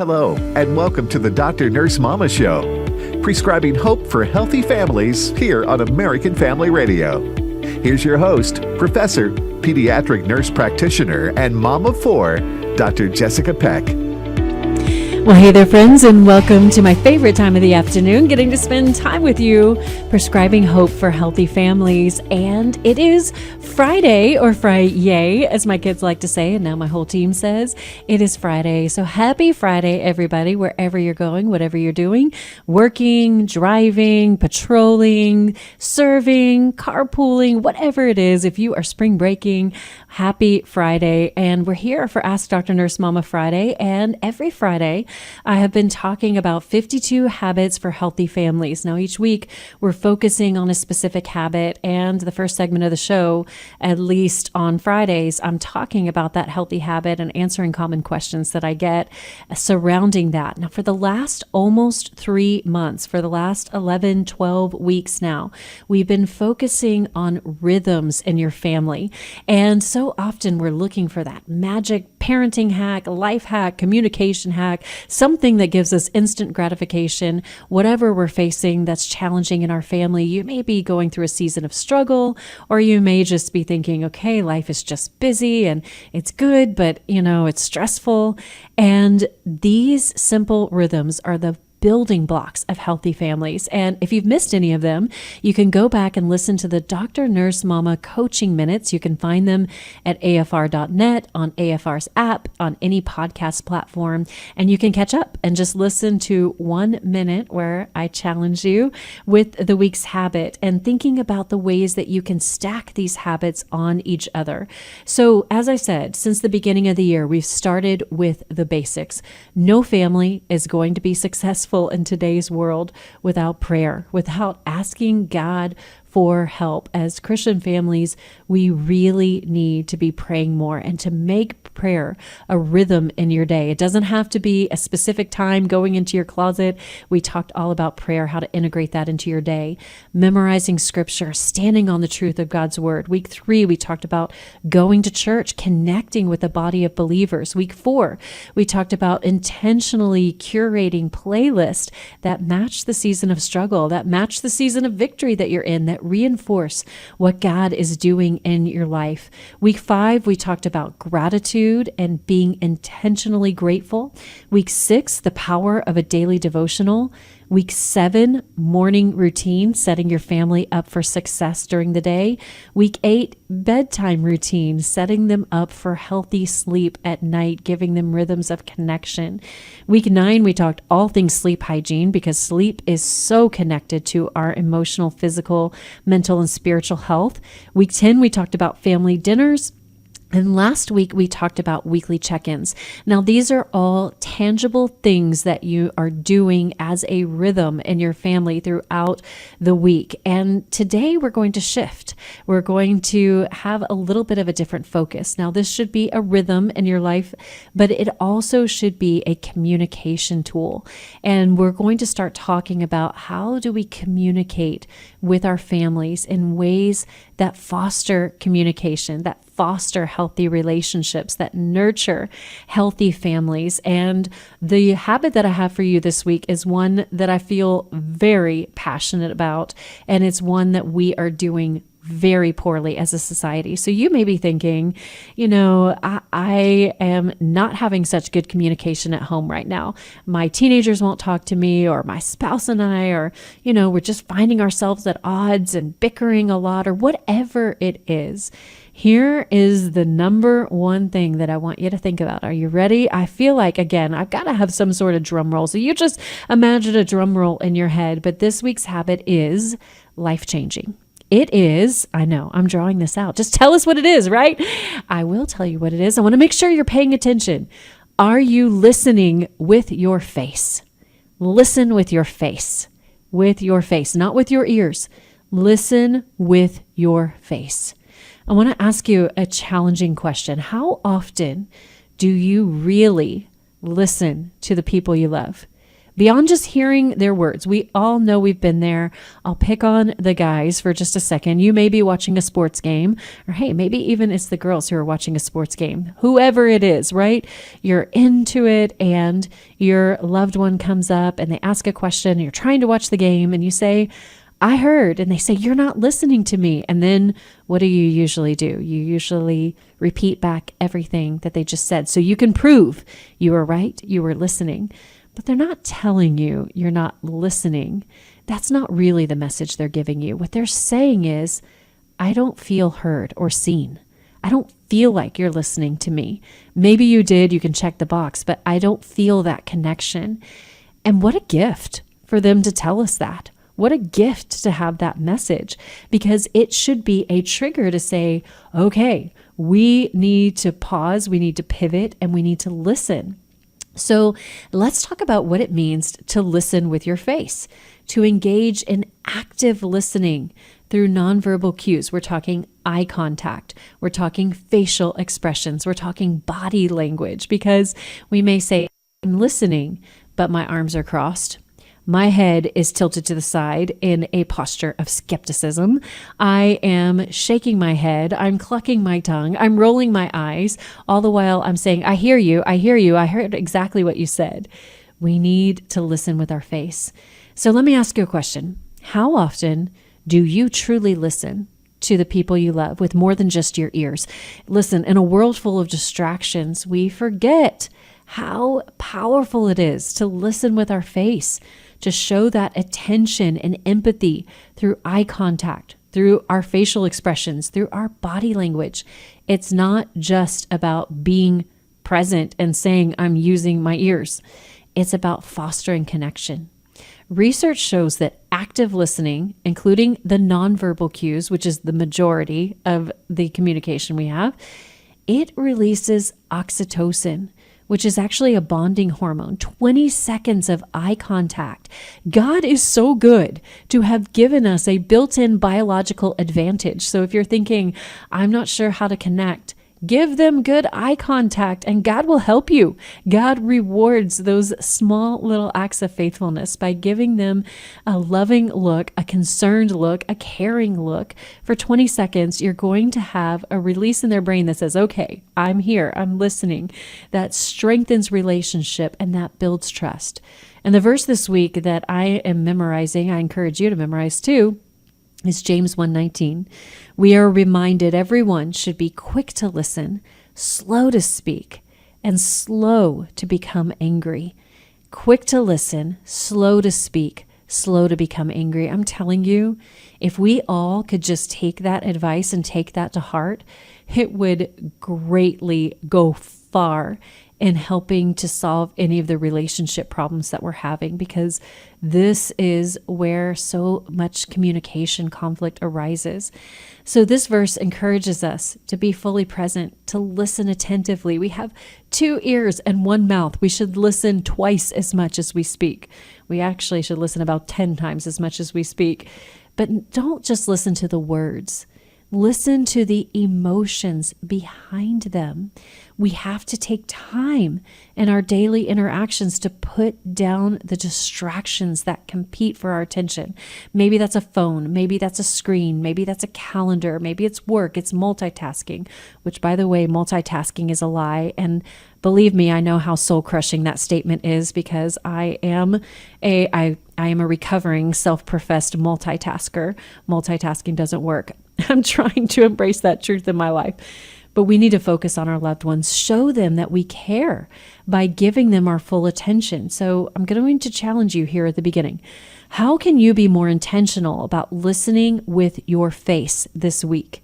Hello, and welcome to the Dr. Nurse Mama Show, prescribing hope for healthy families here on American Family Radio. Here's your host, Professor, Pediatric Nurse Practitioner, and Mom of Four, Dr. Jessica Peck. Well, hey there, friends, and welcome to my favorite time of the afternoon, getting to spend time with you, prescribing hope for healthy families. And it is Friday, or Friday, as my kids like to say, and now my whole team says. It is Friday. So happy Friday, everybody, wherever you're going, whatever you're doing, working, driving, patrolling, serving, carpooling, whatever it is. If you are spring breaking, happy Friday. And we're here for Ask Dr. Nurse Mama Friday. And every Friday, I have been talking about 52 habits for healthy families. Now, each week we're focusing on a specific habit, and the first segment of the show, at least on Fridays, I'm talking about that healthy habit and answering common questions that I get surrounding that. Now, for the last almost 3 months, for the last 11, 12 weeks now, we've been focusing on rhythms in your family. And so often we're looking for that magic parenting hack, life hack, communication hack, something that gives us instant gratification, whatever we're facing that's challenging in our family. You may be going through a season of struggle, or you may just be thinking, okay, life is just busy and it's good, but it's stressful. And these simple rhythms are the building blocks of healthy families. And if you've missed any of them, you can go back and listen to the Dr. Nurse Mama coaching minutes. You can find them at afr.net, on AFR's app, on any podcast platform, and you can catch up and just listen to 1 minute where I challenge you with the week's habit and thinking about the ways that you can stack these habits on each other. So as I said, since the beginning of the year, we've started with the basics. No family is going to be successful in today's world without prayer, without asking God for help. As Christian families, we really need to be praying more and to make prayer a rhythm in your day. It doesn't have to be a specific time going into your closet. We talked all about prayer, how to integrate that into your day, memorizing scripture, standing on the truth of God's word. Week 3, we talked about going to church, connecting with a body of believers. Week 4, we talked about intentionally curating playlists that match the season of struggle, that match the season of victory that you're in, that reinforce what God is doing in your life. Week 5, we talked about gratitude and being intentionally grateful. Week 6, the power of a daily devotional. Week 7, morning routine, setting your family up for success during the day. Week 8, bedtime routine, setting them up for healthy sleep at night, giving them rhythms of connection. Week 9, we talked all things sleep hygiene because sleep is so connected to our emotional, physical, mental, and spiritual health. Week 10, we talked about family dinners. And last week, we talked about weekly check-ins. Now, these are all tangible things that you are doing as a rhythm in your family throughout the week. And today, we're going to shift. We're going to have a little bit of a different focus. Now, this should be a rhythm in your life, but it also should be a communication tool. And we're going to start talking about how do we communicate with our families in ways that foster communication, that foster healthy relationships, that nurture healthy families. And the habit that I have for you this week is one that I feel very passionate about, and it's one that we are doing very poorly as a society. So you may be thinking, I am not having such good communication at home right now. My teenagers won't talk to me, or my spouse and I are, we're just finding ourselves at odds and bickering a lot, or whatever it is. Here is the number one thing that I want you to think about. Are you ready? I feel like, again, I've got to have some sort of drum roll. So you just imagine a drum roll in your head. But this week's habit is life-changing. It is, I know, I'm drawing this out. Just tell us what it is, right? I will tell you what it is. I want to make sure you're paying attention. Are you listening with your face? Listen with your face. With your face, not with your ears. Listen with your face. I want to ask you a challenging question. How often do you really listen to the people you love? beyond just hearing their words. We all know we've been there. I'll pick on the guys for just a second. You may be watching a sports game, or hey, maybe even it's the girls who are watching a sports game. Whoever it is, right? You're into it and your loved one comes up and they ask a question and you're trying to watch the game and you say, I heard, and they say, you're not listening to me. And then what do? You usually repeat back everything that they just said. So you can prove you were right, you were listening, but they're not telling you you're not listening. That's not really the message they're giving you. What they're saying is, I don't feel heard or seen. I don't feel like you're listening to me. Maybe you did, you can check the box, but I don't feel that connection. And what a gift for them to tell us that. What a gift to have that message, because it should be a trigger to say, okay, we need to pause, we need to pivot, and we need to listen. So let's talk about what it means to listen with your face, to engage in active listening through nonverbal cues. We're talking eye contact. We're talking facial expressions. We're talking body language, because we may say, I'm listening, but my arms are crossed. My head is tilted to the side in a posture of skepticism. I am shaking my head. I'm clucking my tongue. I'm rolling my eyes. All the while I'm saying, I hear you. I hear you. I heard exactly what you said. We need to listen with our face. So let me ask you a question. How often do you truly listen to the people you love with more than just your ears? Listen, in a world full of distractions, we forget how powerful it is to listen with our face, to show that attention and empathy through eye contact, through our facial expressions, through our body language. It's not just about being present and saying, I'm using my ears. It's about fostering connection. Research shows that active listening, including the nonverbal cues, which is the majority of the communication we have, it releases oxytocin, which is actually a bonding hormone. 20 seconds of eye contact. God is so good to have given us a built-in biological advantage. So if you're thinking, I'm not sure how to connect, give them good eye contact and God will help you. God rewards those small little acts of faithfulness by giving them a loving look, a concerned look, a caring look. For 20 seconds, you're going to have a release in their brain that says, okay, I'm here, I'm listening. That strengthens relationship and that builds trust. And the verse this week that I am memorizing, I encourage you to memorize too, is James 1:19. We are reminded everyone should be quick to listen, slow to speak, and slow to become angry. Quick to listen, slow to speak, slow to become angry. I'm telling you, if we all could just take that advice and take that to heart, it would greatly go far in helping to solve any of the relationship problems that we're having, because this is where so much communication conflict arises. So this verse encourages us to be fully present, to listen attentively. We have 2 ears and 1 mouth. We should listen twice as much as we speak. We actually should listen about 10 times as much as we speak. But don't just listen to the words. Listen to the emotions behind them. We have to take time in our daily interactions to put down the distractions that compete for our attention. Maybe that's a phone, maybe that's a screen, maybe that's a calendar, maybe it's work, it's multitasking, which, by the way, multitasking is a lie. And believe me, I know how soul-crushing that statement is, because I am a recovering self-professed multitasker. Multitasking doesn't work. I'm trying to embrace that truth in my life. But we need to focus on our loved ones, show them that we care by giving them our full attention. So I'm going to challenge you here at the beginning. How can you be more intentional about listening with your face this week?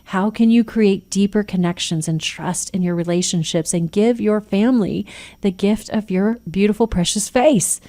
How can you create deeper connections and trust in your relationships and give your family the gift of your beautiful, precious face?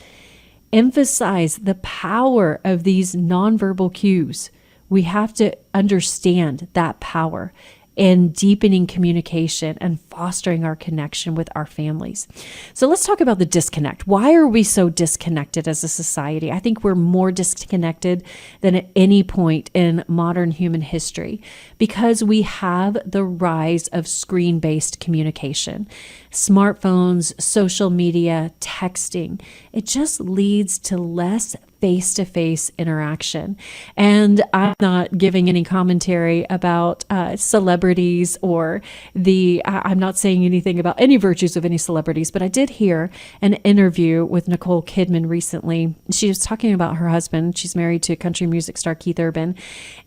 Emphasize the power of these nonverbal cues. We have to understand that power. in deepening communication and fostering our connection with our families. So let's talk about the disconnect. Why are we so disconnected as a society? I think we're more disconnected than at any point in modern human history because we have the rise of screen-based communication. Smartphones, social media, texting. It just leads to less face-to-face interaction. And I'm not giving any commentary about celebrities or I'm not saying anything about any virtues of any celebrities, but I did hear an interview with Nicole Kidman recently. She was talking about her husband. She's married to country music star Keith Urban.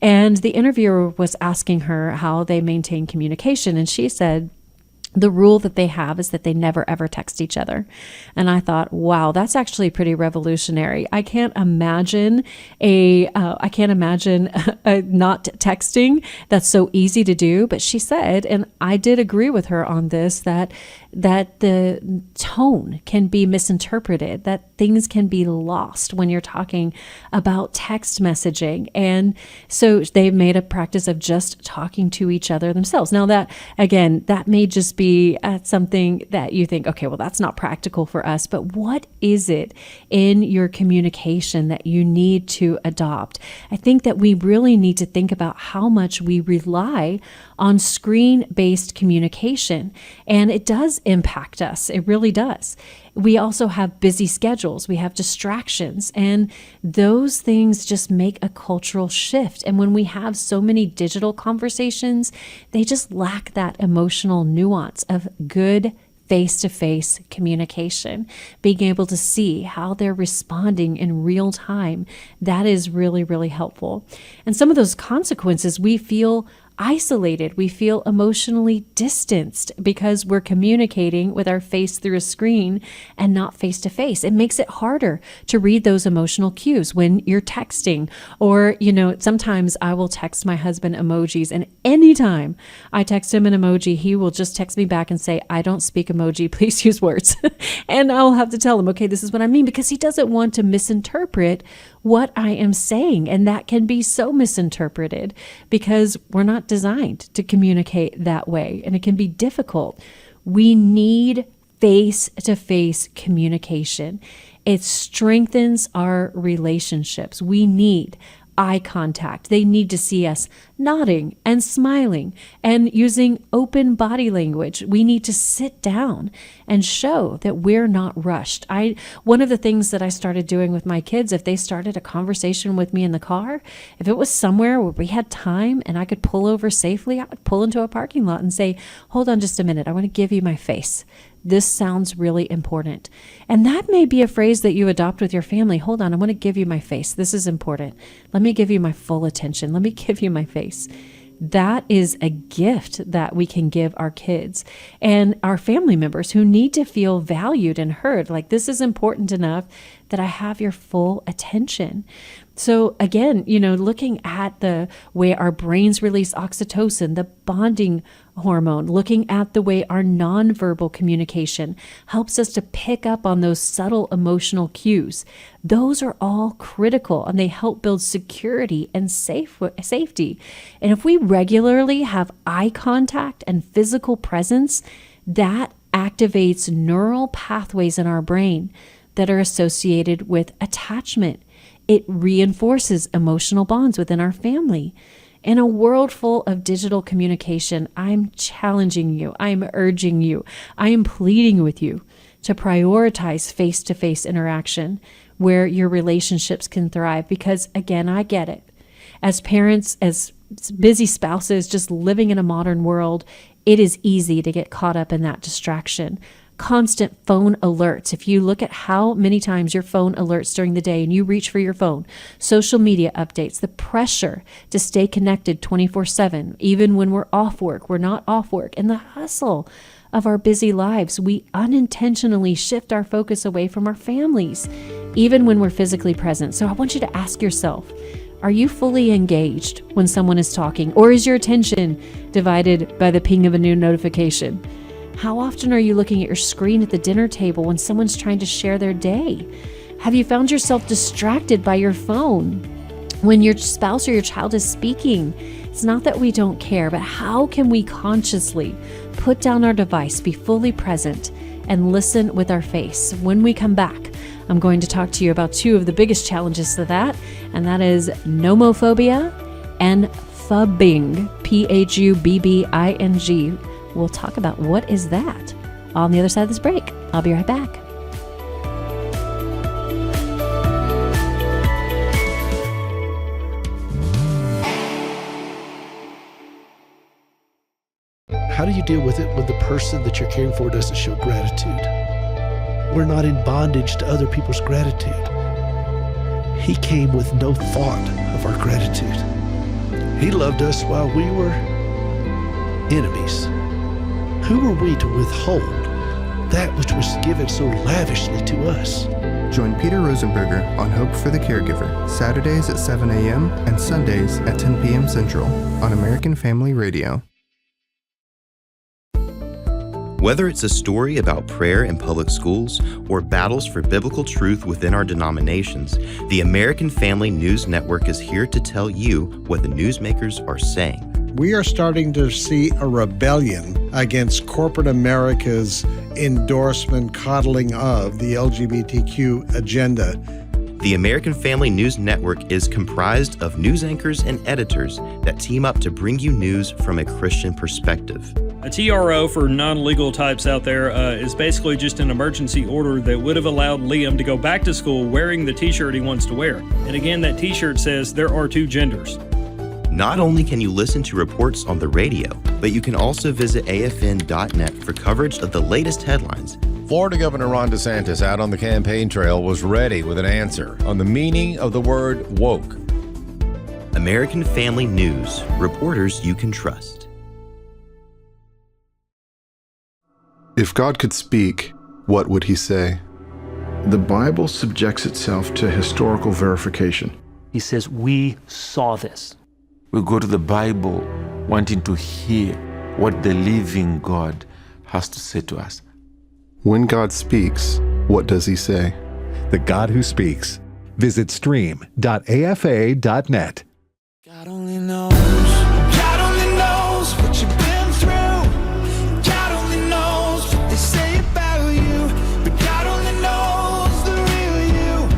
And the interviewer was asking her how they maintain communication. And she said, the rule that they have is that they never ever text each other. And I thought, wow, that's actually pretty revolutionary. I can't imagine not texting. That's so easy to do. But she said, and I did agree with her on this, that the tone can be misinterpreted, that things can be lost when you're talking about text messaging. And so they've made a practice of just talking to each other themselves. Now that may just be something that you think, okay, well, that's not practical for us, but what is it in your communication that you need to adopt? I think that we really need to think about how much we rely on screen-based communication, and it does impact us. It really does. We also have busy schedules. We have distractions, and those things just make a cultural shift. And when we have so many digital conversations, they just lack that emotional nuance of good face-to-face communication, being able to see how they're responding in real time. That is really, really helpful. And some of those consequences, we feel isolated. We feel emotionally distanced because we're communicating with our face through a screen and not face to face. It makes it harder to read those emotional cues when you're texting, or, sometimes I will text my husband emojis, and anytime I text him an emoji, he will just text me back and say, I don't speak emoji, please use words. And I'll have to tell him, okay, this is what I mean, because he doesn't want to misinterpret what I am saying. And that can be so misinterpreted because we're not designed to communicate that way. And it can be difficult. We need face-to-face communication. It strengthens our relationships. We need eye contact. They need to see us nodding and smiling and using open body language. We need to sit down and show that we're not rushed. One of the things that I started doing with my kids, if they started a conversation with me in the car, if it was somewhere where we had time and I could pull over safely, I would pull into a parking lot and say, hold on just a minute, I want to give you my face. This sounds really important. And that may be a phrase that you adopt with your family. Hold on, I want to give you my face. This is important. Let me give you my full attention. Let me give you my face. That is a gift that we can give our kids and our family members who need to feel valued and heard. Like, this is important enough that I have your full attention. So again, looking at the way our brains release oxytocin, the bonding hormone, looking at the way our nonverbal communication helps us to pick up on those subtle emotional cues. Those are all critical, and they help build security and safety. And if we regularly have eye contact and physical presence, that activates neural pathways in our brain that are associated with attachment. It reinforces emotional bonds within our family. In a world full of digital communication, I'm challenging you, I'm urging you, I am pleading with you to prioritize face-to-face interaction where your relationships can thrive. Because again, I get it. As parents, as busy spouses, just living in a modern world, it is easy to get caught up in that distraction. Constant phone alerts. If you look at how many times your phone alerts during the day and you reach for your phone, social media updates, the pressure to stay connected 24/7, even when we're off work, we're not off work, and the hustle of our busy lives, we unintentionally shift our focus away from our families, even when we're physically present. So I want you to ask yourself, are you fully engaged when someone is talking, or is your attention divided by the ping of a new notification? How often are you looking at your screen at the dinner table when someone's trying to share their day? Have you found yourself distracted by your phone when your spouse or your child is speaking It's not that we don't care, but how can we consciously put down our device, be fully present, and listen with our face? When we come back, I'm going to talk to you about two of the biggest challenges to that, and that is nomophobia and phubbing, Phubbing. We'll talk about what is that on the other side of this break. I'll be right back. How do you deal with it when the person that you're caring for doesn't show gratitude? We're not in bondage to other people's gratitude. He came with no thought of our gratitude. He loved us while we were enemies. Who are we to withhold that which was given so lavishly to us? Join Peter Rosenberger on Hope for the Caregiver, Saturdays at 7 a.m. and Sundays at 10 p.m. Central on American Family Radio. Whether it's a story about prayer in public schools or battles for biblical truth within our denominations, the American Family News Network is here to tell you what the newsmakers are saying. We are starting to see a rebellion against corporate America's endorsement, coddling of the LGBTQ agenda. The American Family News Network is comprised of news anchors and editors that team up to bring you news from a Christian perspective. A TRO, for non-legal types out there, is basically just an emergency order that would have allowed Liam to go back to school wearing the t-shirt he wants to wear. And again, that t-shirt says there are two genders. Not only can you listen to reports on the radio, but you can also visit afn.net for coverage of the latest headlines. Florida Governor Ron DeSantis, out on the campaign trail, was ready with an answer on the meaning of the word woke. American Family News, reporters you can trust. If God could speak, what would he say? The Bible subjects itself to historical verification. He says, we saw this. We go to the Bible wanting to hear what the living God has to say to us. When God speaks, what does he say? The God who speaks. Visit stream.afa.net. God only knows. God only knows what you've been through. God only knows what they say about you. But God only knows the real you.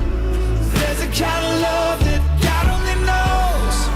There's a kind of love that God only knows.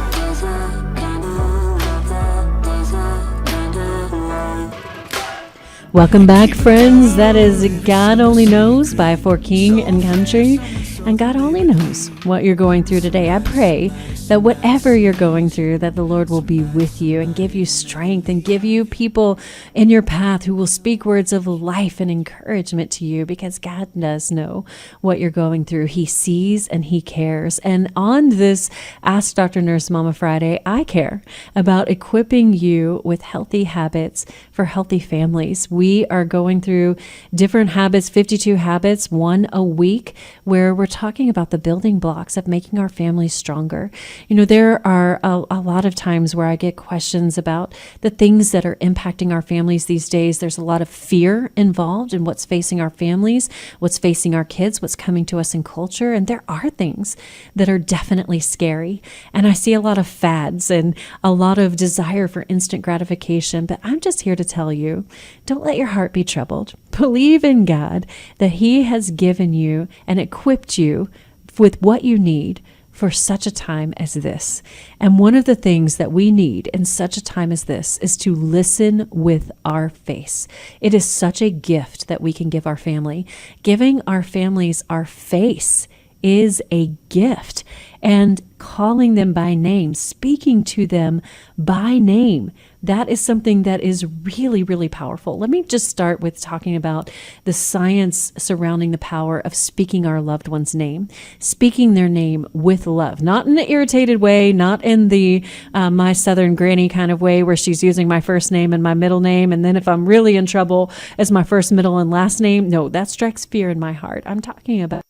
Welcome back, friends. That is God Only Knows by For King and Country. And God only knows what you're going through today. I pray that whatever you're going through, that the Lord will be with you and give you strength and give you people in your path who will speak words of life and encouragement to you, because God does know what you're going through. He sees and he cares. And on this Ask Dr. Nurse Mama Friday, I care about equipping you with healthy habits for healthy families. We are going through different habits, 52 habits, one a week, where we're talking about the building blocks of making our families stronger. You know, there are a lot of times where I get questions about the things that are impacting our families these days. There's a lot of fear involved in what's facing our families, what's facing our kids, what's coming to us in culture. And there are things that are definitely scary. And I see a lot of fads and a lot of desire for instant gratification. But I'm just here to tell you, don't let your heart be troubled. Believe in God that he has given you and equipped you with what you need for such a time as this. And one of the things that we need in such a time as this is to listen with our face. It is such a gift that we can give our family. Giving our families our face is a gift. And calling them by name, speaking to them by name, that is something that is really, really powerful. Let me just start with talking about the science surrounding the power of speaking our loved one's name, speaking their name with love, not in an irritated way, not in the my Southern granny kind of way where she's using my first name and my middle name, and then if I'm really in trouble, as my first, middle, and last name. No, that strikes fear in my heart. I'm talking about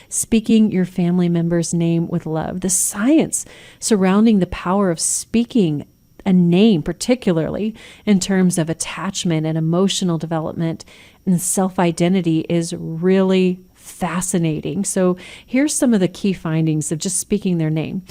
speaking your family member's name with love. The science surrounding the power of speaking a name, particularly in terms of attachment and emotional development and self-identity, is really fascinating. So here's some of the key findings of just speaking their name.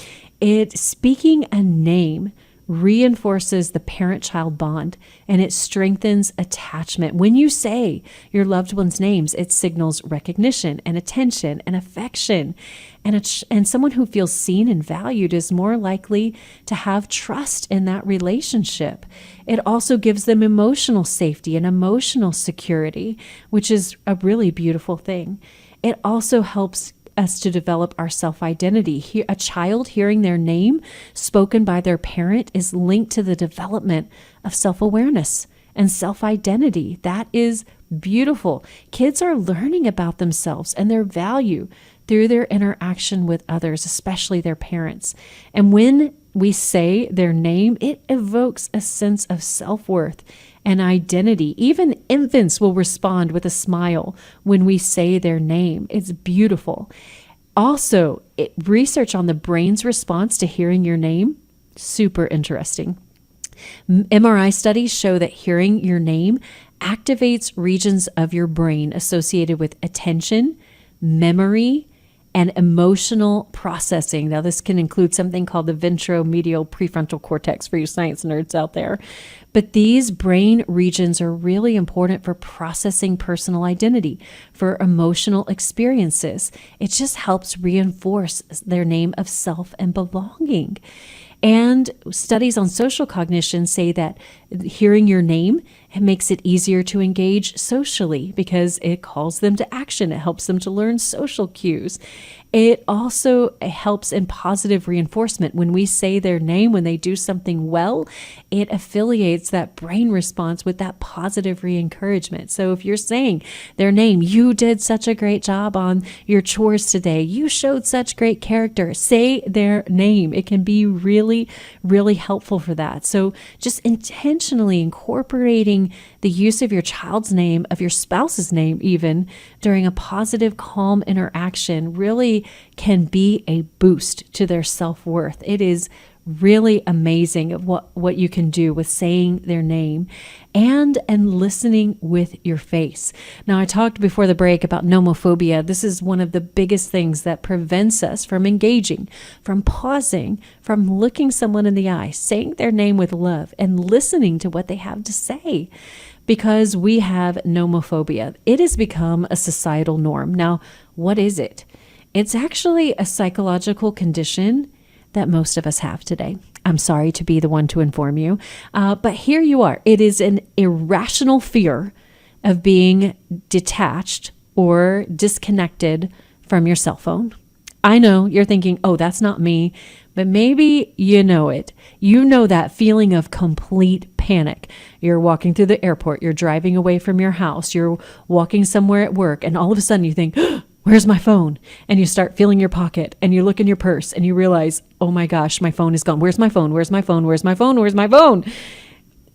Speaking a name reinforces the parent-child bond, and it strengthens attachment. When you say your loved one's names, it signals recognition and attention and affection. And someone who feels seen and valued is more likely to have trust in that relationship. It also gives them emotional safety and emotional security, which is a really beautiful thing. It also helps us to develop our self-identity. A child hearing their name spoken by their parent is linked to the development of self-awareness and self-identity. That is beautiful. Kids are learning about themselves and their value through their interaction with others, especially their parents. And when we say their name, it evokes a sense of self-worth and identity. Even infants will respond with a smile when we say their name. It's beautiful. Also, research on the brain's response to hearing your name, super interesting. MRI studies show that hearing your name activates regions of your brain associated with attention, memory, and emotional processing. Now, this can include something called the ventromedial prefrontal cortex for you science nerds out there. But these brain regions are really important for processing personal identity, for emotional experiences. It just helps reinforce their name of self and belonging. And studies on social cognition say that hearing your name makes it easier to engage socially because it calls them to action. It helps them to learn social cues. It also helps in positive reinforcement. When we say their name, when they do something well, it affiliates that brain response with that positive re-encouragement. So if you're saying their name, you did such a great job on your chores today, you showed such great character, say their name. It can be really, really helpful for that. So just intentionally incorporating the use of your child's name, of your spouse's name even, during a positive, calm interaction really can be a boost to their self-worth. It is really amazing of what you can do with saying their name and listening with your face. Now, I talked before the break about nomophobia. This is one of the biggest things that prevents us from engaging, from pausing, from looking someone in the eye, saying their name with love, and listening to what they have to say. Because we have nomophobia. It has become a societal norm. Now, what is it? It's actually a psychological condition that most of us have today. I'm sorry to be the one to inform you, but here you are. It is an irrational fear of being detached or disconnected from your cell phone. I know you're thinking, oh, that's not me, but maybe you know it. You know that feeling of complete panic. You're walking through the airport, you're driving away from your house, you're walking somewhere at work, and all of a sudden you think, where's my phone? And you start feeling your pocket and you look in your purse and you realize, oh my gosh, my phone is gone. Where's my phone? Where's my phone? Where's my phone? Where's my phone?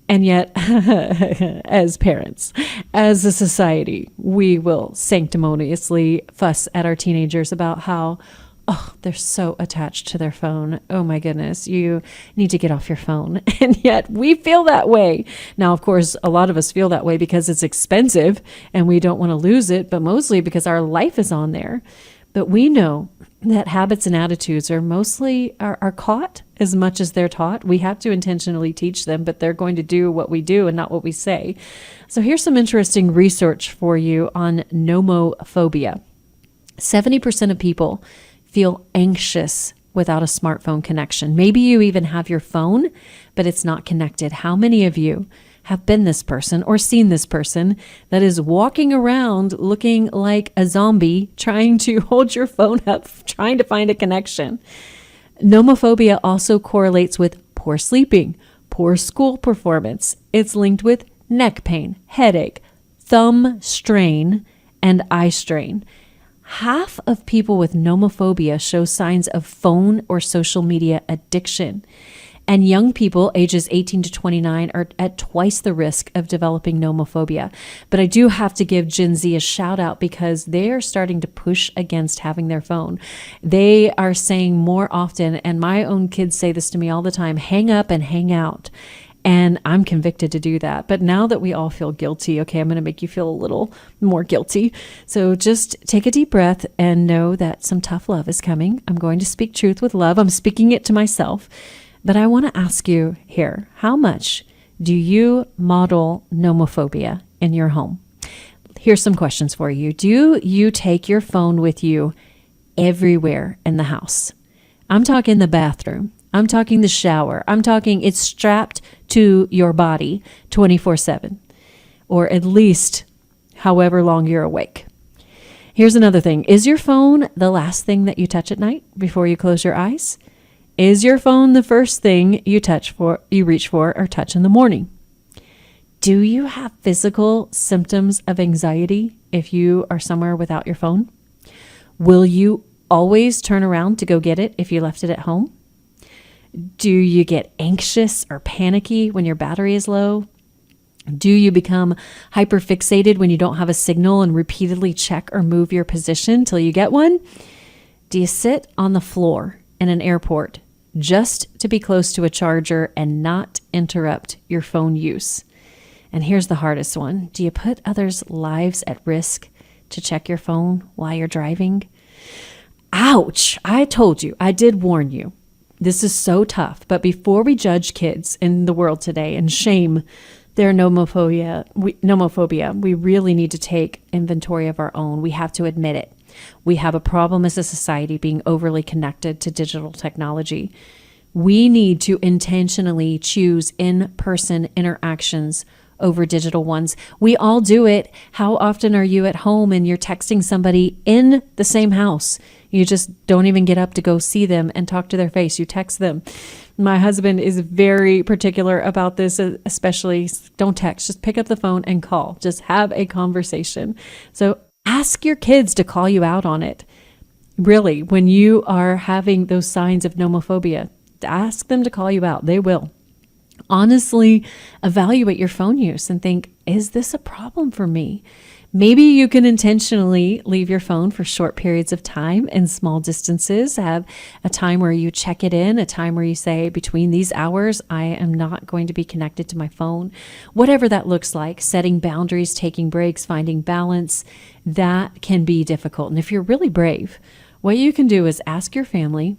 And yet, as parents, as a society, we will sanctimoniously fuss at our teenagers about how, oh, they're so attached to their phone. Oh my goodness, you need to get off your phone. And yet we feel that way. Now, of course, a lot of us feel that way because it's expensive and we don't want to lose it, but mostly because our life is on there. But we know that habits and attitudes are mostly are caught as much as they're taught. We have to intentionally teach them, but they're going to do what we do and not what we say. So here's some interesting research for you on nomophobia. 70% of people feel anxious without a smartphone connection. Maybe you even have your phone, but it's not connected. How many of you have been this person or seen this person that is walking around looking like a zombie, trying to hold your phone up, trying to find a connection? Nomophobia also correlates with poor sleeping, poor school performance. It's linked with neck pain, headache, thumb strain, and eye strain. Half of people with nomophobia show signs of phone or social media addiction. And young people ages 18 to 29 are at twice the risk of developing nomophobia. But I do have to give Gen Z a shout out because they are starting to push against having their phone. They are saying more often, and my own kids say this to me all the time, hang up and hang out. And I'm convicted to do that. But now that we all feel guilty, okay, I'm going to make you feel a little more guilty. So just take a deep breath and know that some tough love is coming. I'm going to speak truth with love. I'm speaking it to myself. But I want to ask you here, how much do you model nomophobia in your home? Here's some questions for you. Do you take your phone with you everywhere in the house? I'm talking the bathroom. I'm talking the shower. I'm talking it's strapped to your body 24/7, or at least however long you're awake. Here's another thing. Is your phone the last thing that you touch at night before you close your eyes? Is your phone the first thing you reach for or touch in the morning? Do you have physical symptoms of anxiety if you are somewhere without your phone? Will you always turn around to go get it if you left it at home? Do you get anxious or panicky when your battery is low? Do you become hyperfixated when you don't have a signal and repeatedly check or move your position till you get one? Do you sit on the floor in an airport just to be close to a charger and not interrupt your phone use? And here's the hardest one. Do you put others' lives at risk to check your phone while you're driving? Ouch! I told you, I did warn you. This is so tough. But before we judge kids in the world today and shame their nomophobia, we really need to take inventory of our own. We have to admit it. We have a problem as a society being overly connected to digital technology. We need to intentionally choose in-person interactions over digital ones. We all do it. How often are you at home and you're texting somebody in the same house? You just don't even get up to go see them and talk to their face. You text them. My husband is very particular about this, especially don't text. Just pick up the phone and call. Just have a conversation. So ask your kids to call you out on it. Really, when you are having those signs of nomophobia, ask them to call you out. They will. Honestly, evaluate your phone use and think, is this a problem for me? Maybe you can intentionally leave your phone for short periods of time in small distances. Have a time where you check it in, a time where you say, between these hours, I am not going to be connected to my phone. Whatever that looks like, setting boundaries, taking breaks, finding balance, that can be difficult. And if you're really brave, what you can do is ask your family,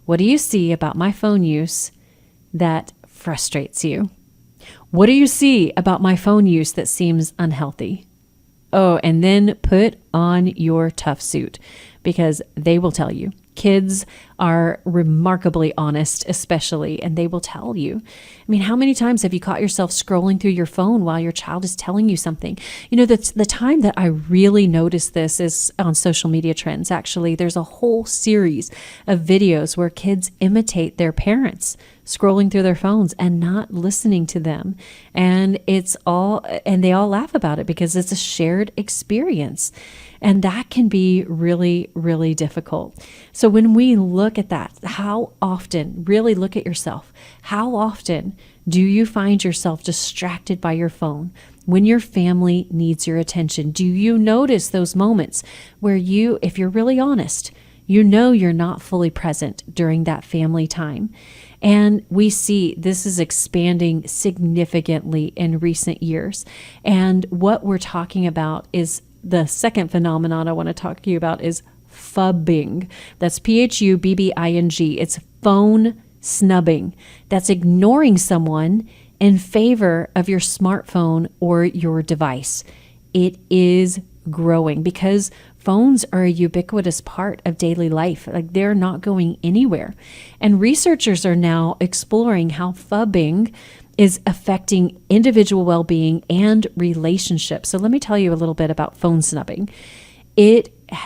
what do you see about my phone use that frustrates you? What do you see about my phone use that seems unhealthy? Oh, and then put on your tough suit, because they will tell you. Kids are remarkably honest, especially, and they will tell you. I mean, how many times have you caught yourself scrolling through your phone while your child is telling you something? You know, that's the time that I really noticed this is on social media trends. Actually, there's a whole series of videos where kids imitate their parents scrolling through their phones and not listening to them. And they all laugh about it because it's a shared experience. And that can be really, really difficult. So when we look at that, how often, really look at yourself, how often do you find yourself distracted by your phone when your family needs your attention? Do you notice those moments where you, if you're really honest, you know you're not fully present during that family time? And we see this is expanding significantly in recent years. And what we're talking about is the second phenomenon I want to talk to you about is phubbing. That's Phubbing. It's phone snubbing. That's ignoring someone in favor of your smartphone or your device. It is growing because phones are a ubiquitous part of daily life. Like, they're not going anywhere. And researchers are now exploring how phubbing is affecting individual well-being and relationships. So let me tell you a little bit about phone snubbing.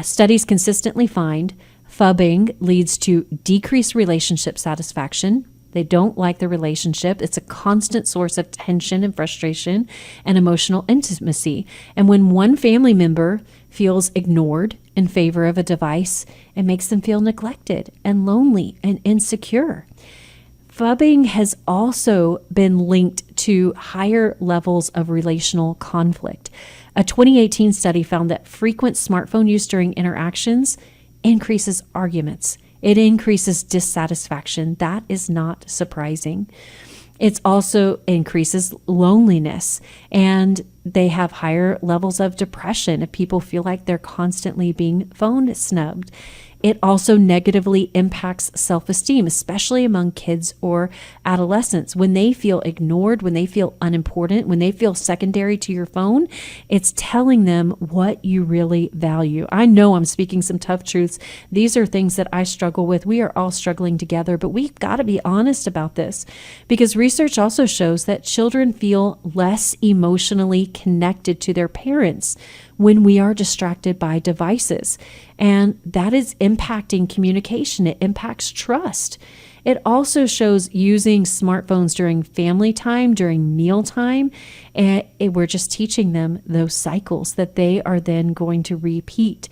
Studies consistently find phubbing leads to decreased relationship satisfaction. They don't like the relationship. It's a constant source of tension and frustration and emotional intimacy. And when one family member feels ignored in favor of a device, it makes them feel neglected and lonely and insecure. Phubbing has also been linked to higher levels of relational conflict. A 2018 study found that frequent smartphone use during interactions increases arguments. It increases dissatisfaction. That is not surprising. It also increases loneliness. And they have higher levels of depression if people feel like they're constantly being phone snubbed. It also negatively impacts self-esteem, especially among kids or adolescents. When they feel ignored, when they feel unimportant, when they feel secondary to your phone, it's telling them what you really value. I know I'm speaking some tough truths. These are things that I struggle with. We are all struggling together, but we've got to be honest about this, because research also shows that children feel less emotionally connected to their parents when we are distracted by devices. And that is impacting communication. It impacts trust. It also shows using smartphones during family time, during meal time, and we're just teaching them those cycles that they are then going to repeat.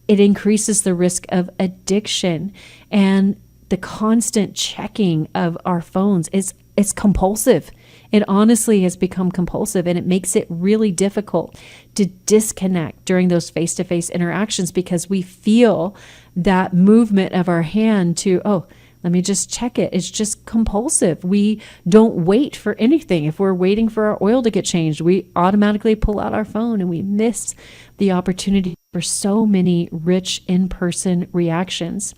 It increases the risk of addiction, and the constant checking of our phones it's compulsive. It honestly has become compulsive, and it makes it really difficult to disconnect during those face-to-face interactions, because we feel that movement of our hand to, oh, let me just check it. It's just compulsive. We don't wait for anything. If we're waiting for our oil to get changed, we automatically pull out our phone, and we miss the opportunity for so many rich in-person reactions.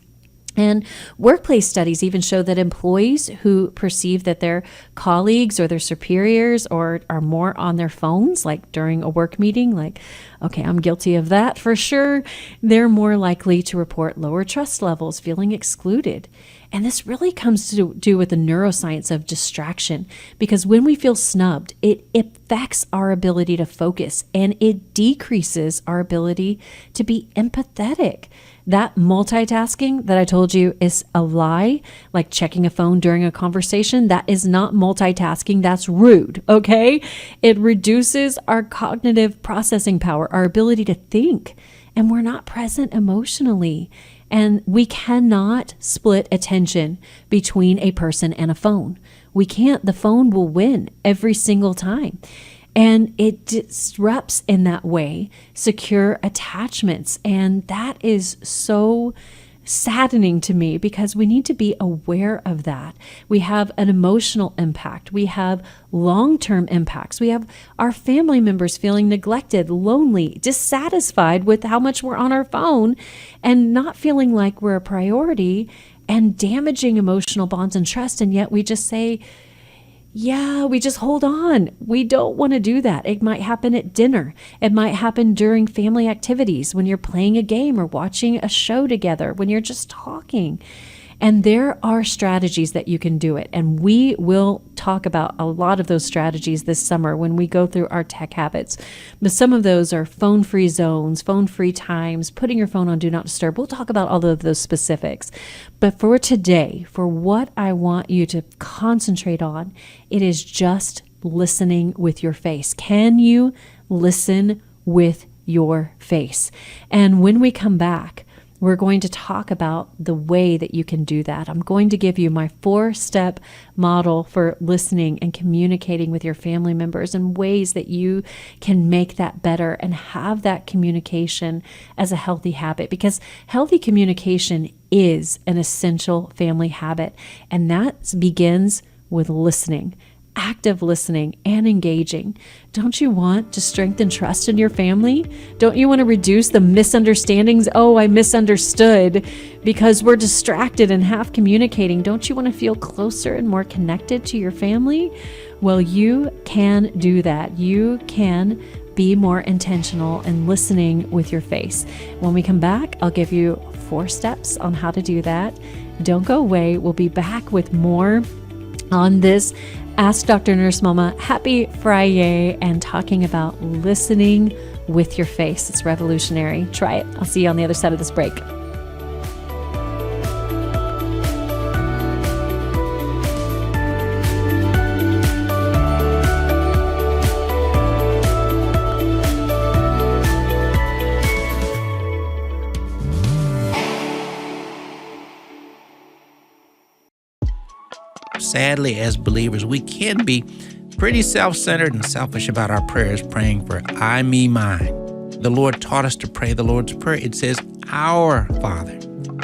And workplace studies even show that employees who perceive that their colleagues or their superiors are more on their phones, like during a work meeting, like, okay, I'm guilty of that for sure, they're more likely to report lower trust levels, feeling excluded. And this really comes to do with the neuroscience of distraction, because when we feel snubbed, it affects our ability to focus, and it decreases our ability to be empathetic. That multitasking that I told you is a lie, like checking a phone during a conversation. That is not multitasking. That's rude, okay? It reduces our cognitive processing power, our ability to think, and we're not present emotionally. And we cannot split attention between a person and a phone. We can't. The phone will win every single time. And it disrupts in that way secure attachments. And that is so saddening to me, because we need to be aware of that. We have an emotional impact. We have long-term impacts. We have our family members feeling neglected, lonely, dissatisfied with how much we're on our phone, and not feeling like we're a priority, and damaging emotional bonds and trust. And yet we just say, yeah, we just hold on. We don't want to do that. It might happen at dinner. It might happen during family activities, when you're playing a game or watching a show together, when you're just talking. And there are strategies that you can do it. And we will talk about a lot of those strategies this summer when we go through our tech habits. But some of those are phone-free zones, phone-free times, putting your phone on Do Not Disturb. We'll talk about all of those specifics. But for today, for what I want you to concentrate on, it is just listening with your face. Can you listen with your face? And when we come back, we're going to talk about the way that you can do that. I'm going to give you my 4-step model for listening and communicating with your family members, and ways that you can make that better and have that communication as a healthy habit, because healthy communication is an essential family habit. And that begins with listening. Active listening and engaging. Don't you want to strengthen trust in your family? Don't you want to reduce the misunderstandings? Oh, I misunderstood, because we're distracted and half communicating. Don't you want to feel closer and more connected to your family? Well, you can do that. You can be more intentional and listening with your face. When we come back, I'll give you 4 steps on how to do that. Don't go away. We'll be back with more on this Ask Dr. Nurse Mama. Happy Friday, and talking about listening with your face. It's revolutionary. Try it. I'll see you on the other side of this break. Sadly, as believers, we can be pretty self-centered and selfish about our prayers, praying for I, me, mine. The Lord taught us to pray the Lord's Prayer. It says, our Father,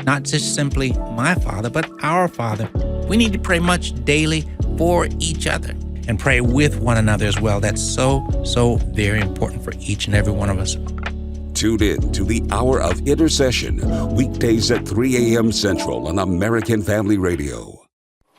not just simply my Father, but our Father. We need to pray much daily for each other. and pray with one another as well. That's so very important for each and every one of us. Tune in to the Hour of Intercession, weekdays at 3 a.m. Central on American Family Radio.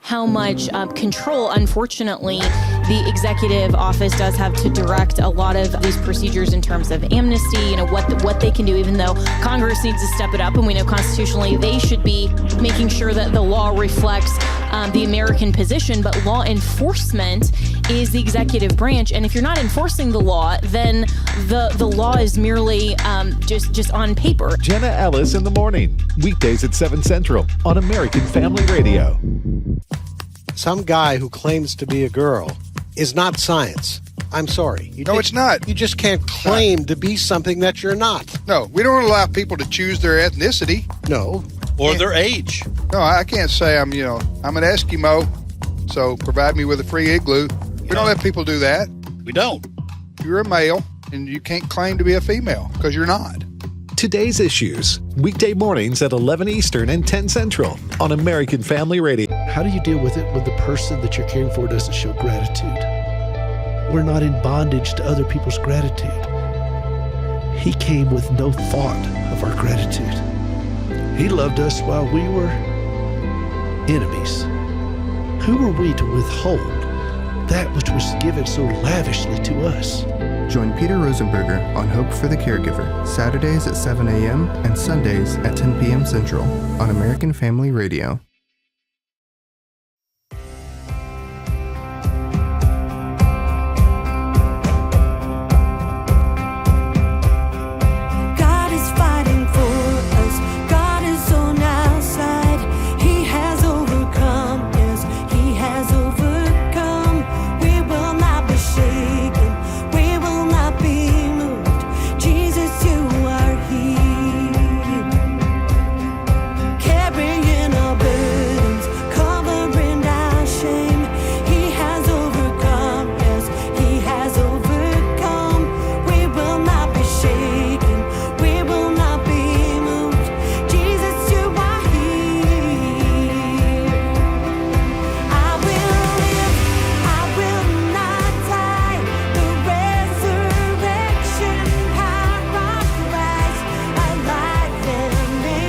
How much control, unfortunately, the executive office does have to direct a lot of these procedures in terms of amnesty, what they can do, even though Congress needs to step it up. And we know constitutionally they should be making sure that the law reflects the American position, but law enforcement is the executive branch. And if you're not enforcing the law, then the law is merely just on paper. Jenna Ellis in the morning, weekdays at 7 Central on American Family Radio. Some guy who claims to be a girl is not science. I'm sorry. It's not. You just can't claim to be something that you're not. No, we don't allow people to choose their ethnicity. No. Or their age. No, I can't say I'm an Eskimo, so provide me with a free igloo. We don't let people do that. We don't. You're a male, and you can't claim to be a female, because you're not. Today's Issues, weekday mornings at 11 Eastern and 10 Central on American Family Radio. How do you deal with it when the person that you're caring for doesn't show gratitude? We're not in bondage to other people's gratitude. He came with no thought of our gratitude. He loved us while we were enemies. Who were we to withhold that which was given so lavishly to us? Join Peter Rosenberger on Hope for the Caregiver, Saturdays at 7 a.m. and Sundays at 10 p.m. Central on American Family Radio. God is fighting for us. God is on our side. He has overcome. Yes, He has overcome. We will not be shaken. We will not be moved. Jesus, you are here. Carrying our burdens, covering our shame. He has overcome. Yes, He has overcome. We will not be shaken. We will not be moved. Jesus, you are here. I will live. I will not die. The resurrection power of Christ alive in me,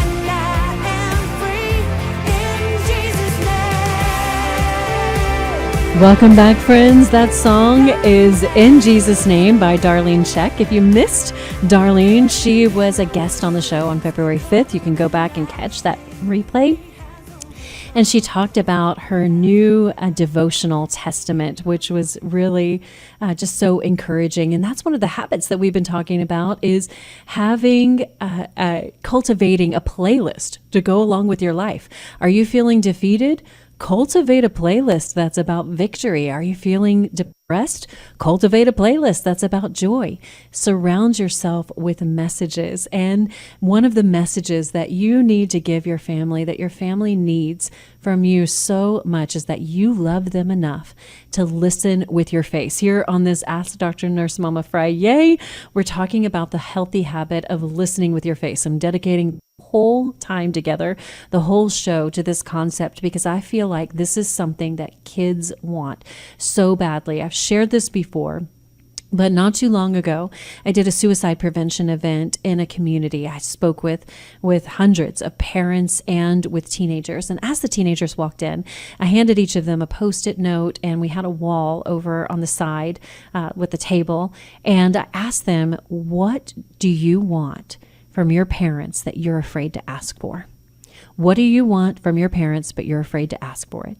and I am free in Jesus' name. Welcome back, friends. That song is In Jesus' Name by Darlene Scheck. If you missed Darlene, she was a guest on the show on February 5th. You can go back and catch that replay. And she talked about her new devotional testament, which was really just so encouraging. And that's one of the habits that we've been talking about, is having, cultivating a playlist to go along with your life. Are you feeling defeated? Cultivate a playlist that's about victory. Are you feeling depressed? Cultivate a playlist that's about joy. Surround yourself with messages. And one of the messages that you need to give your family, that your family needs from you so much, is that you love them enough to listen with your face. Here on this Ask Dr. Nurse Mama Friday, we're talking about the healthy habit of listening with your face. I'm dedicating whole time together, the whole show, to this concept, because I feel like this is something that kids want so badly. I've shared this before, but not too long ago, I did a suicide prevention event in a community. I spoke with hundreds of parents and with teenagers. And as the teenagers walked in, I handed each of them a Post-it note, and we had a wall over on the side with the table. And I asked them, what do you want from your parents that you're afraid to ask for? What do you want from your parents, but you're afraid to ask for it?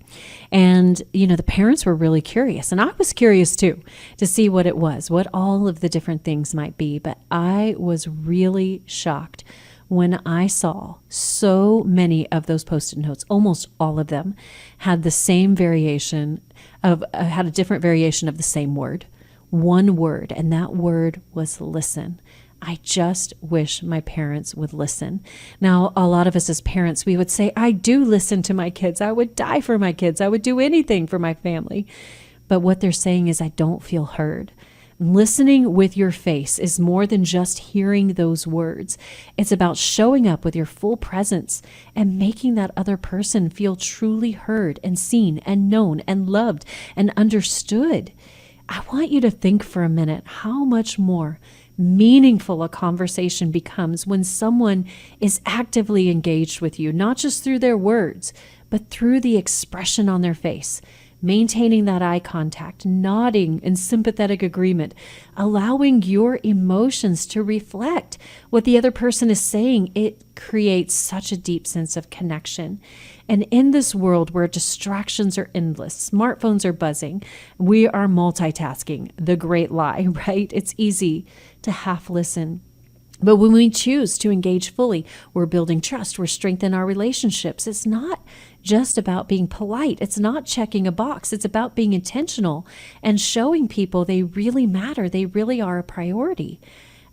And, the parents were really curious. And I was curious too, to see what it was, what all of the different things might be. But I was really shocked when I saw so many of those Post-it notes. Almost all of them had the same variation of, had a different variation of the same word, one word. And that word was listen. I just wish my parents would listen. Now, a lot of us as parents, we would say, I do listen to my kids. I would die for my kids. I would do anything for my family. But what they're saying is, I don't feel heard. Listening with your face is more than just hearing those words. It's about showing up with your full presence and making that other person feel truly heard and seen and known and loved and understood. I want you to think for a minute how much more meaningful a conversation becomes when someone is actively engaged with you, not just through their words, but through the expression on their face. Maintaining that eye contact, nodding in sympathetic agreement, allowing your emotions to reflect what the other person is saying, it creates such a deep sense of connection. And in this world where distractions are endless, smartphones are buzzing, we are multitasking, the great lie, right? It's easy to half listen. But when we choose to engage fully, we're building trust, we're strengthening our relationships. It's not just about being polite. It's not checking a box. It's about being intentional and showing people they really matter. They really are a priority.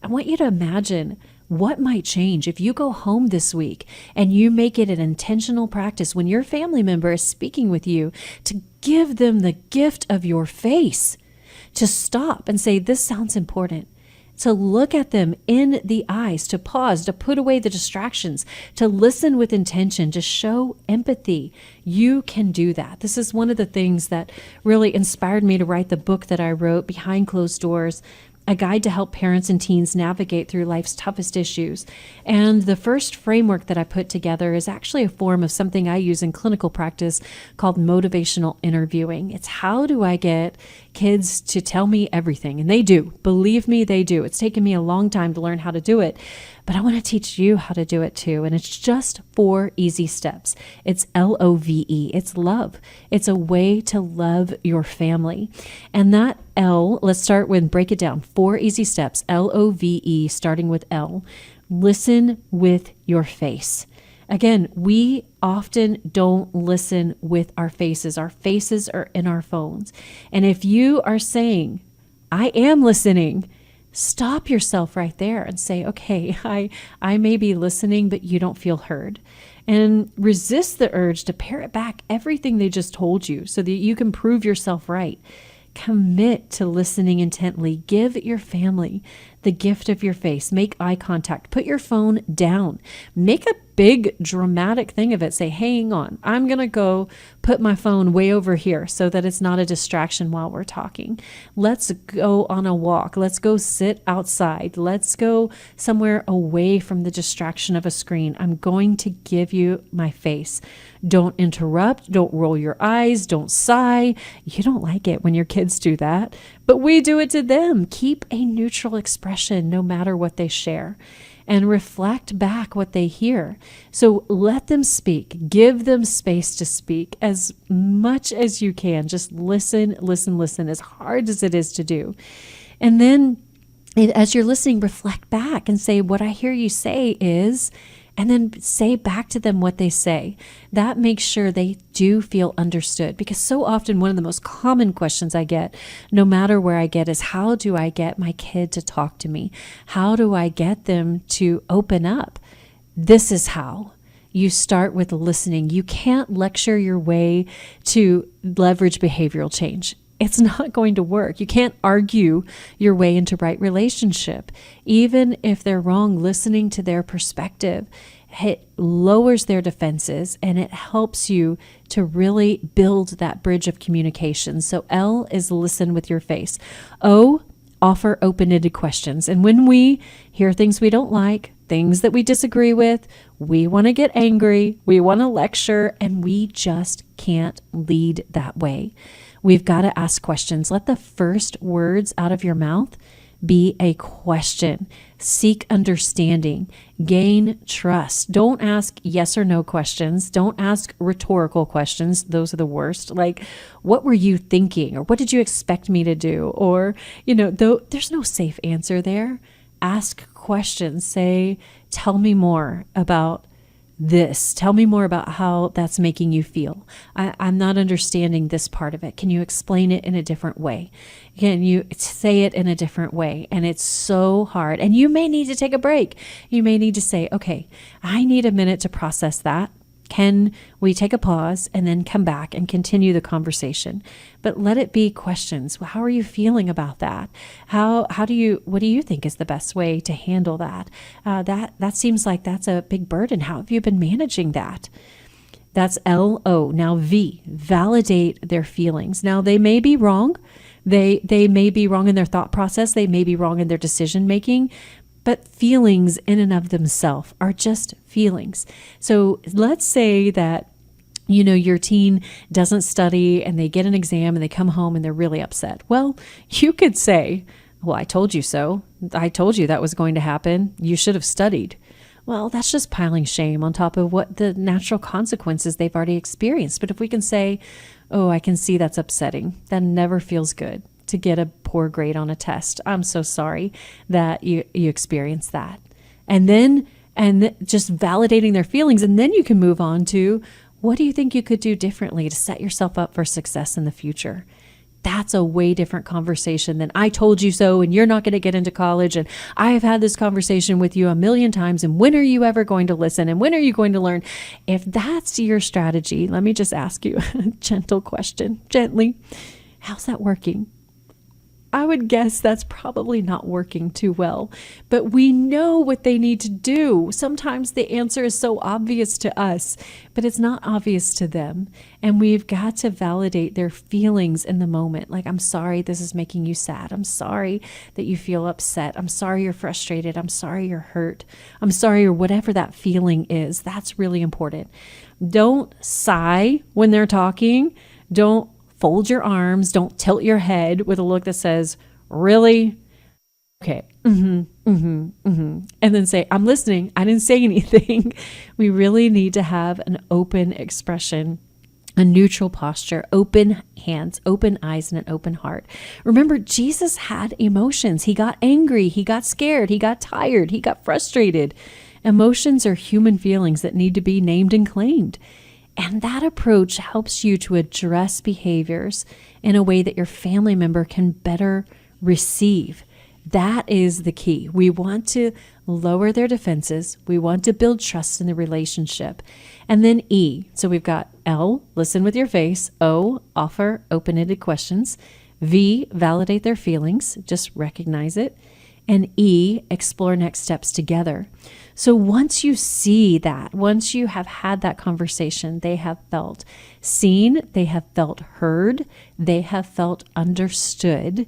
I want you to imagine what might change if you go home this week and you make it an intentional practice when your family member is speaking with you to give them the gift of your face, to stop and say, this sounds important. To look at them in the eyes, to pause, to put away the distractions, to listen with intention, to show empathy. You can do that. This is one of the things that really inspired me to write the book that I wrote, Behind Closed Doors, a guide to help parents and teens navigate through life's toughest issues. And the first framework that I put together is actually a form of something I use in clinical practice called motivational interviewing. It's how do I get kids to tell me everything? And they do. Believe me, they do. It's taken me a long time to learn how to do it, but I want to teach you how to do it too. And it's just 4 easy steps. It's LOVE. It's love. It's a way to love your family. And that L, let's start with, break it down. 4 easy steps, LOVE, starting with L. Listen with your face. Again, we often don't listen with our faces. Our faces are in our phones. And if you are saying, I am listening, stop yourself right there and say, okay, I may be listening, but you don't feel heard. And resist the urge to parrot back everything they just told you so that you can prove yourself right. Commit to listening intently. Give your family the gift of your face. Make eye contact. Put your phone down. Make a big dramatic thing of it. Say, hang on, I'm going to go put my phone way over here so that it's not a distraction while we're talking. Let's go on a walk. Let's go sit outside. Let's go somewhere away from the distraction of a screen. I'm going to give you my face. Don't interrupt. Don't roll your eyes. Don't sigh. You don't like it when your kids do that, but we do it to them. Keep a neutral expression no matter what they share, and reflect back what they hear. So let them speak. Give them space to speak as much as you can. Just listen, listen, listen, as hard as it is to do. And then as you're listening, reflect back and say, what I hear you say is, and then say back to them what they say. That makes sure they do feel understood, because so often one of the most common questions I get, no matter where I get, is how do I get my kid to talk to me? How do I get them to open up? This is how. You start with listening. You can't lecture your way to leverage behavioral change. It's not going to work. You can't argue your way into right relationship. Even if they're wrong, listening to their perspective, it lowers their defenses and it helps you to really build that bridge of communication. So L is listen with your face. O, offer open-ended questions. And when we hear things we don't like, things that we disagree with, we want to get angry, we want to lecture, and we just can't lead that way. We've got to ask questions. Let the first words out of your mouth be a question. Seek understanding. Gain trust. Don't ask yes or no questions. Don't ask rhetorical questions. Those are the worst. Like, what were you thinking? Or what did you expect me to do? Or, there's no safe answer there. Ask questions. Say, tell me more about this. Tell me more about how that's making you feel. I'm not understanding this part of it. Can you explain it in a different way? Can you say it in a different way? And it's so hard. And you may need to take a break. You may need to say, okay, I need a minute to process that. can we take a pause and then come back and continue the conversation? But let it be questions. How are you feeling about that? What do you think is the best way to handle that? That seems like that's a big burden. How have you been managing that? That's L-O. Now V, validate their feelings. Now they may be wrong. They may be wrong in their thought process. They may be wrong in their decision making. But feelings in and of themselves are just feelings. So let's say that, your teen doesn't study and they get an exam and they come home and they're really upset. Well, you could say, well, I told you so. I told you that was going to happen. You should have studied. Well, that's just piling shame on top of what the natural consequences they've already experienced. But if we can say, oh, I can see that's upsetting, that never feels good to get a poor grade on a test. I'm so sorry that you experienced that. And just validating their feelings. And then you can move on to, what do you think you could do differently to set yourself up for success in the future? That's a way different conversation than I told you so, and you're not going to get into college, and I have had this conversation with you a million times, and when are you ever going to listen, and when are you going to learn? If that's your strategy, let me just ask you a gentle question, gently. How's that working? I would guess that's probably not working too well, but we know what they need to do. Sometimes the answer is so obvious to us, but it's not obvious to them. And we've got to validate their feelings in the moment. Like, I'm sorry this is making you sad. I'm sorry that you feel upset. I'm sorry you're frustrated. I'm sorry you're hurt. I'm sorry, or whatever that feeling is. That's really important. Don't sigh when they're talking. Don't fold your arms. Don't tilt your head with a look that says, really? Okay. And then say, I'm listening. I didn't say anything. We really need to have an open expression, a neutral posture, open hands, open eyes, and an open heart. Remember, Jesus had emotions. He got angry. He got scared. He got tired. He got frustrated. Emotions are human feelings that need to be named and claimed. And that approach helps you to address behaviors in a way that your family member can better receive. That is the key. We want to lower their defenses. We want to build trust in the relationship. And then E. So we've got L, listen with your face. O, offer open-ended questions. V, validate their feelings. Just recognize it. And E, explore next steps together. So once you see that, once you have had that conversation, they have felt seen, they have felt heard, they have felt understood,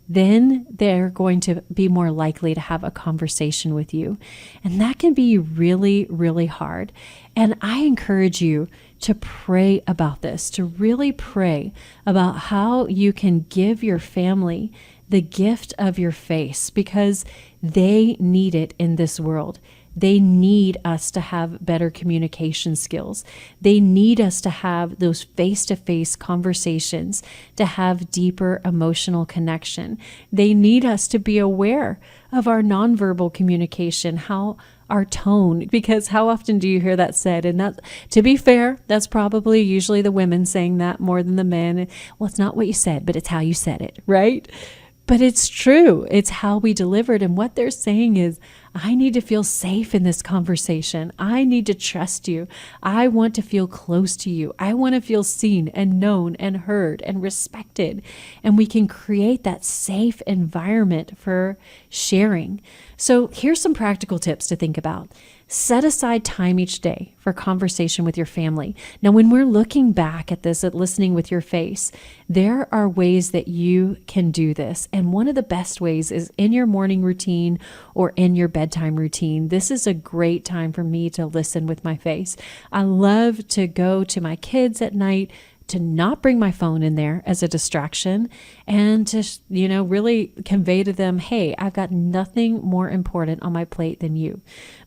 then they're going to be more likely to have a conversation with you. And that can be really, really hard. And I encourage you to pray about this, to really pray about how you can give your family the gift of your face, because they need it in this world. They need us to have better communication skills. They need us to have those face-to-face conversations, to have deeper emotional connection. They need us to be aware of our nonverbal communication, how our tone, because how often do you hear that said? And that, to be fair, that's probably usually the women saying that more than the men. Well, it's not what you said, but it's how you said it, right? But it's true. It's how we delivered. And what they're saying is, I need to feel safe in this conversation. I need to trust you. I want to feel close to you. I want to feel seen and known and heard and respected. And we can create that safe environment for sharing. So here's some practical tips to think about. Set aside time each day for conversation with your family. Now, when we're looking back at this, at listening with your face, there are ways that you can do this. And one of the best ways is in your morning routine or in your bedtime routine. This is a great time for me to listen with my face. I love to go to my kids at night, to not bring my phone in there as a distraction, and to, really convey to them, hey, I've got nothing more important on my plate than you.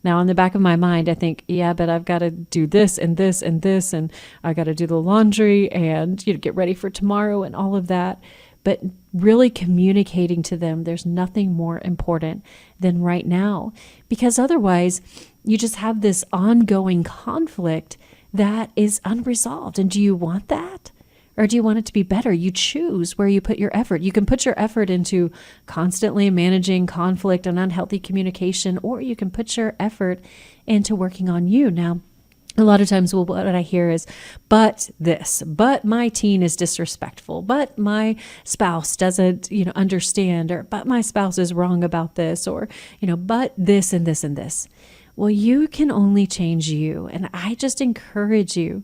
Now, in the back of my mind, I think, yeah, but I've got to do this and this and this, and I got to do the laundry and, get ready for tomorrow and all of that. But really communicating to them, there's nothing more important than right now, because otherwise you just have this ongoing conflict that is unresolved. And do you want that? Or do you want it to be better? You choose where you put your effort. You can put your effort into constantly managing conflict and unhealthy communication, or you can put your effort into working on you. Now, A lot of times what I hear is, but this, but my teen is disrespectful, but my spouse doesn't, understand, or but my spouse is wrong about this, or, but this and this and this. Well, you can only change you. And I just encourage you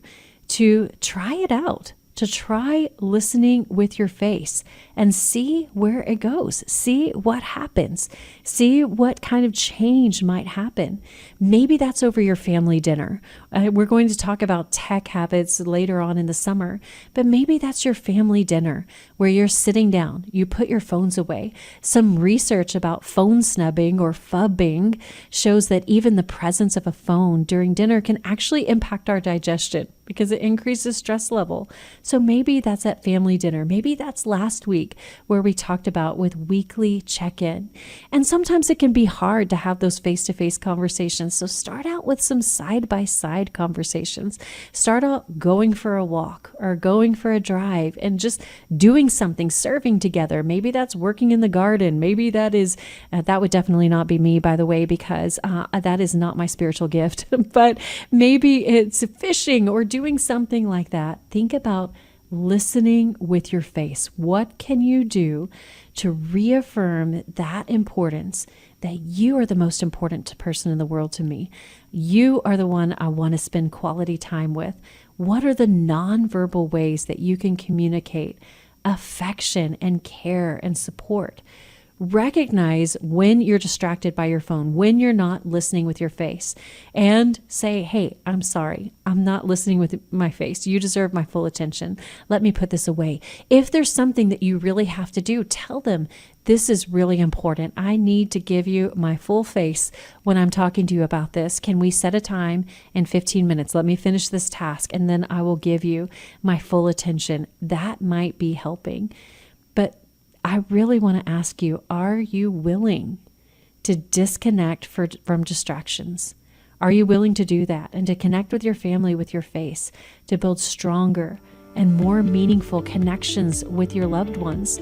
to try it out, to try listening with your face and see where it goes. See what happens. See what kind of change might happen. Maybe that's over your family dinner. We're going to talk about tech habits later on in the summer, but maybe that's your family dinner where you're sitting down, you put your phones away. Some research about phone snubbing or phubbing shows that even the presence of a phone during dinner can actually impact our digestion because it increases stress level. So maybe that's at family dinner. Maybe that's last week where we talked about with weekly check-in. And sometimes it can be hard to have those face-to-face conversations. So start out with some side-by-side conversations. Start out going for a walk or going for a drive and just doing something, serving together. Maybe that's working in the garden. Maybe that is, that would definitely not be me, by the way, because that is not my spiritual gift. But maybe it's fishing or doing something like that. Think about listening with your face. What can you do to reaffirm that importance, that you are the most important person in the world to me? You are the one I want to spend quality time with. What are the nonverbal ways that you can communicate affection and care and support? Recognize when you're distracted by your phone, when you're not listening with your face, and say, hey, I'm sorry. I'm not listening with my face. You deserve my full attention. Let me put this away. If there's something that you really have to do, tell them, this is really important. I need to give you my full face when I'm talking to you about this. Can we set a time in 15 minutes? Let me finish this task, and then I will give you my full attention. That might be helping. But I really want to ask you, are you willing to disconnect from distractions? Are you willing to do that and to connect with your family with your face, to build stronger and more meaningful connections with your loved ones?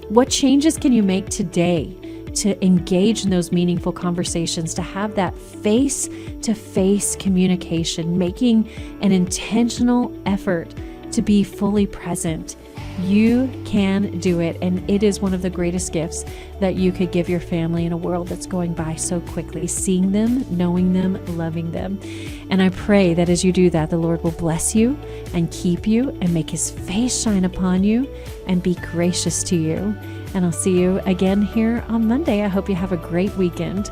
What changes can you make today to engage in those meaningful conversations, to have that face-to-face communication, making an intentional effort to be fully present? You can do it, and it is one of the greatest gifts that you could give your family in a world that's going by so quickly. Seeing them, knowing them, loving them. And I pray that as you do that, the Lord will bless you and keep you and make his face shine upon you and be gracious to you. And I'll see you again here on Monday. I hope you have a great weekend.